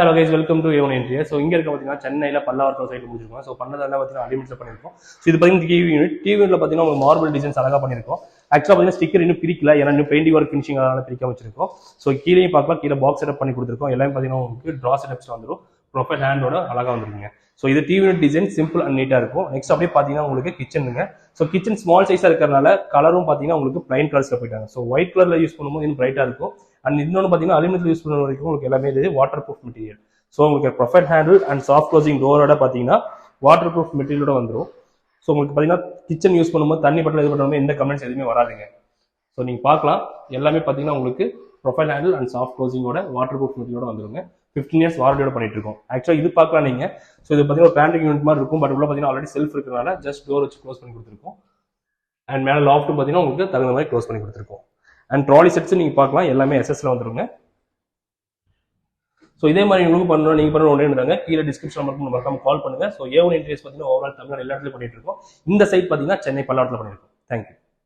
Hello guys, welcome to A1 Interior. So இங்க இருக்க பாத்தீங்கன்னா சென்னையில பல்லாவரத்துல சைடு முடிச்சிருக்கோம். சோ பண்ணதெல்லாம் பாத்தீங்கன்னா அலிமெண்ட்ஸ்ல பண்ணிருக்கோம். சோ இது பாத்தீங்கன்னா டிவி யூனிட்ல பாத்தீங்கன்னா உங்களுக்கு மார்பிள் டிசைன்ஸ் அழகா பண்ணிருக்கோம். ஆக்சுவலா பாத்தீங்கன்னா ஸ்டிக்கர் இன்னும் பிரிக்கல, ஏன்னா இன்னும் பெயிண்டிங் ஒர்க் ஃபினிஷிங் அதனால பிரிக்காம வச்சிருக்கோம். சோ கீழேயும் பார்க்கலாம், கீழே பாக்ஸ் செட்டப் பண்ணி கொடுத்துருக்கோம். எல்லாமே பாத்தீங்கன்னா உங்களுக்கு டிரா செட்டப்ஸ் வந்துரும். ப்ரொஃபைல் ஹேண்டோட அழகா வந்துருக்குங்க. ஸோ இது TV unit design simple and நீட்டா இருக்கும். நெக்ஸ்ட் அப்படியே பாத்தீங்கன்னா உங்களுக்கு கிச்சனுங்க. ஸோ கிச்சன் ஸ்மால் சைஸா இருக்கிறதுனால கலரும் பாத்தீங்கன்னா உங்களுக்கு பிளைன் கலர்ஸ்ல போயிட்டாங்க. ஸோ ஒயிட் கலர்ல யூஸ் பண்ணும்போது இன்னும் பிரைட்டா இருக்கும். அண்ட் இன்னொன்று பாத்தீங்கன்னா அலுமினியத்தில் யூஸ் பண்ண வரைக்கும் உங்களுக்கு எல்லாமே இது வாட்டர் ப்ரூஃப் மெட்டீரியல். ஸோ உங்களுக்கு profile handle and soft closing டோரோட பார்த்தீங்கன்னா வாட்டர் ப்ரூஃப் மெட்டீரியலோட வந்துடும். ஸோ உங்களுக்கு பார்த்தீங்கன்னா கிச்சன் யூஸ் பண்ணும்போது தண்ணி பட்டில் இது பண்ணும்போது எந்த கமெண்ட்ஸ் எதுவுமே வராதுங்க. ஸோ நீங்கள் பார்க்கலாம், எல்லாமே பார்த்தீங்கன்னா உங்களுக்கு ப்ரொஃபைல் ஹேண்டில் அண்ட் சாஃப்ட் க்ளோசிங்கோட வாட்டர் ப்ரூஃப் மெட்டீரியலோட வந்துருங்க. 15 இயர்ஸ் வாரண்டியோட பண்ணிட்டு இருக்கோம். ஆக்சுவலாக இது பார்க்கலாம் நீங்க. ஸோ இது பார்த்தீங்கன்னா பேண்டிங் யூனிட் மாதிரி இருக்கும். பட் உள்ள பார்த்தீங்கன்னா ஆல்ரெடி செல்ஃப் இருக்கிறனால ஜஸ்ட் டோர் வச்சு க்ளோஸ் பண்ணி கொடுத்துருக்கோம். அண்ட் மேலே லாஃப்ட் பார்த்தீங்கன்னா உங்களுக்கு தகுந்த மாதிரி க்ளோஸ் பண்ணி கொடுத்துருக்கோம். அண்ட் ட்ராலி செட்ஸ் நீங்கள் பார்க்கலாம், எல்லாமே எஸ்எஸ்ல வந்துருங்க. ஸோ இதே மாதிரி உங்களுக்கு பண்ணணும், நீங்கள் பண்ணணும் ஒன்றே இருந்தாங்க. கீழே டிஸ்கிரிப்ஷன் மட்டும் மறக்காம கால் பண்ணுங்க. ஸோ A1 இன்டீரியர்ஸ் பார்த்தீங்கன்னா ஓவரால் தமிழ்நாடு எல்லா இடத்துலையும் பண்ணிட்டு இருக்கோம். இந்த சைட் பார்த்தீங்கன்னா சென்னை பல்லாவரத்தில் பண்ணியிருக்கோம். தேங்க்யூ.